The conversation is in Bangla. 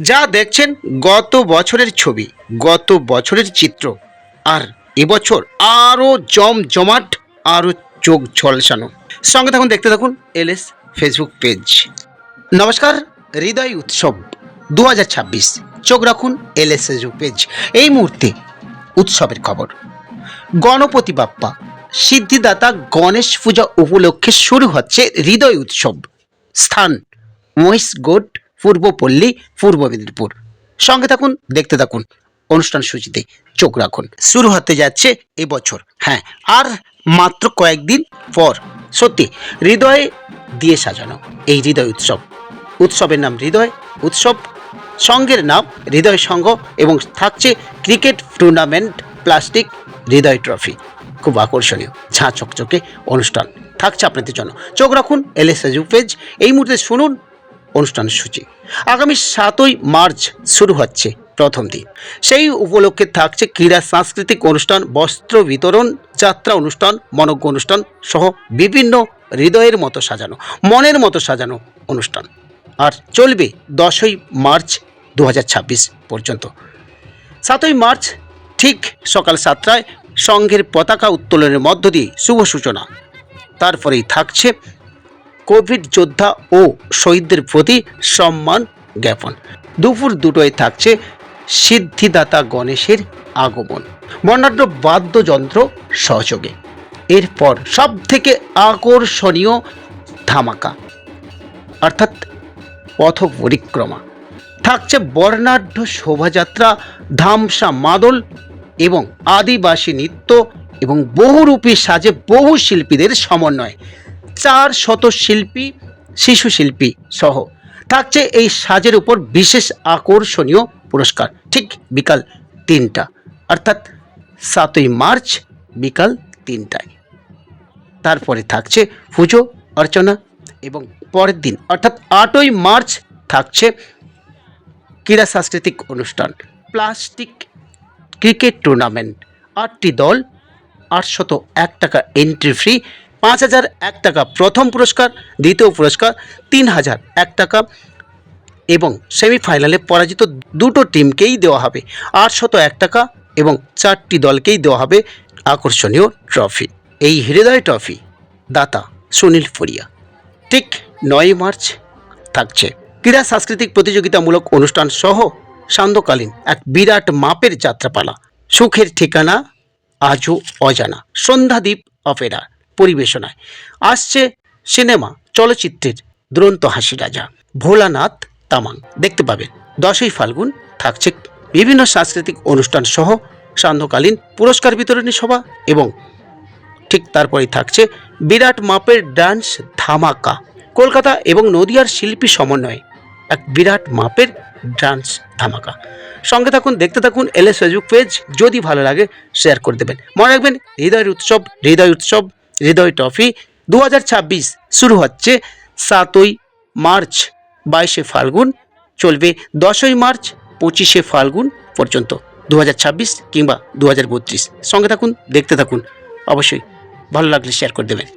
যা দেখছেন গত বছরের ছবি, গত বছরের চিত্র, আর এবছর আরও জমজমাট, আরও চোখ ঝলসানো। সঙ্গে থাকুন, দেখতে থাকুন এলএস ফেসবুক পেজ। নমস্কার, হৃদয় উৎসব 2026, চোখ রাখুন এলএস ফেসবুক পেজ। এই মুহূর্তে উৎসবের খবর। গণপতি বাপ্পা সিদ্ধিদাতা গণেশ পূজা উপলক্ষে শুরু হচ্ছে হৃদয় উৎসব। স্থান মহিষগড় পূর্বপল্লী, পূর্ব মেদিনীপুর। সঙ্গে থাকুন, দেখতে থাকুন অনুষ্ঠান সূচিতে চোখ রাখুন। শুরু হতে যাচ্ছে এবছর, হ্যাঁ, আর মাত্র কয়েকদিন পর। সত্যি হৃদয়ে দিয়ে সাজানো এই হৃদয় উৎসব। উৎসবের নাম হৃদয় উৎসব, সঙ্গের নাম হৃদয় সংঘ, এবং থাকছে ক্রিকেট টুর্নামেন্ট, প্লাস্টিক হৃদয় ট্রফি। খুব আকর্ষণীয় ঝাঁ চকচকে অনুষ্ঠান থাকছে আপনাদের জন্য। চোখ রাখুন এলএস ফেসবুক পেজ। এই মুহূর্তে শুনুন অনুষ্ঠানের সূচি। আগামী 7ই মার্চ শুরু হচ্ছে প্রথম দিন। সেই উপলক্ষে থাকছে ক্রীড়া সাংস্কৃতিক অনুষ্ঠান, বস্ত্র বিতরণ, যাত্রা অনুষ্ঠান, মনজ্ঞ অনুষ্ঠান সহ বিভিন্ন হৃদয়ের মতো সাজানো, মনের মতো সাজানো অনুষ্ঠান। আর চলবে 10ই মার্চ 2026 পর্যন্ত। 7ই মার্চ ঠিক সকাল 7টায় সংঘের পতাকা উত্তোলনের মধ্য দিয়ে শুভ সূচনা। তারপরেই থাকছে কোভিড যোদ্ধা ও শহীদদের প্রতি সম্মান জ্ঞাপন। দুপুর 2টায় থাকছে সিদ্ধিদাতা গণেশের আগমন, বর্ণাঢ্য বাদ্যযন্ত্র সহযোগে। এরপর সব থেকে আকর্ষণীয় ধামাকা অর্থাৎ পথ পরিক্রমা। থাকছে বর্ণাঢ্য শোভাযাত্রা, ধামসা মাদল এবং আদিবাসী নৃত্য, এবং বহুরূপী সাজে বহু শিল্পীদের সমন্বয়। 400 শিল্পী, শিশু শিল্পী সহ থাকছে এই সাজের উপর বিশেষ আকর্ষণীয় পুরস্কার। ঠিক বিকাল 3টা, অর্থাৎ 7ই মার্চ বিকাল 3টায়। তারপরে থাকছে পুজো অর্চনা, এবং পরের দিন অর্থাৎ 8ই মার্চ থাকছে ক্রীড়া সাংস্কৃতিক অনুষ্ঠান, প্লাস্টিক ক্রিকেট টুর্নামেন্ট। 8টি দল, 801 টাকা এন্ট্রি ফ্রি, 5001 টাকা প্রথম পুরস্কার, দ্বিতীয় পুরস্কার 3001 টাকা, এবং সেমিফাইনালে পরাজিত দুটো টিমকেই দেওয়া হবে 801 টাকা, এবং 4টি দলকেই দেওয়া হবে আকর্ষণীয় ট্রফি। এই হৃদয় ট্রফি দাতা সুনীল ফরিয়া। ঠিক 9ই মার্চ থাকছে ক্রীড়া সাংস্কৃতিক প্রতিযোগিতামূলক অনুষ্ঠান সহ সান্ধ্যকালীন এক বিরাট মাপের যাত্রাপালা। সুখের ঠিকানা আজও অজানা সন্ধ্যাদ্বীপ অপেরা পরিবেশনায় আসছে সিনেমা চলচ্চিত্রের দুরন্ত হাসি রাজা ভোলানাথ তামাং। দেখতে পাবেন 10ই ফাল্গুন থাকছে বিভিন্ন সাংস্কৃতিক অনুষ্ঠান সহ সান্ধ্যকালীন পুরস্কার বিতরণী সভা, এবং ঠিক তারপরেই থাকছে বিরাট মাপের ডান্স ধামাকা। কলকাতা এবং নদিয়ার শিল্পী সমন্বয়ে এক বিরাট মাপের ডান্স ধামাকা। সঙ্গে থাকুন, দেখতে থাকুন এলএস ফেসবুক পেজ। যদি ভালো লাগে শেয়ার করে দেবেন। মনে রাখবেন, হৃদয়ের উৎসব, হৃদয় উৎসব, হৃদয় ট্রফি 2026 শুরু হচ্ছে 7ই মার্চ, 22শে ফাল্গুন, চলবে 10ই মার্চ, 25শে ফাল্গুন পর্যন্ত 2026 কিংবা 2032। সঙ্গে থাকুন, দেখতে থাকুন। অবশ্যই ভালো লাগলে শেয়ার করে দেবেন।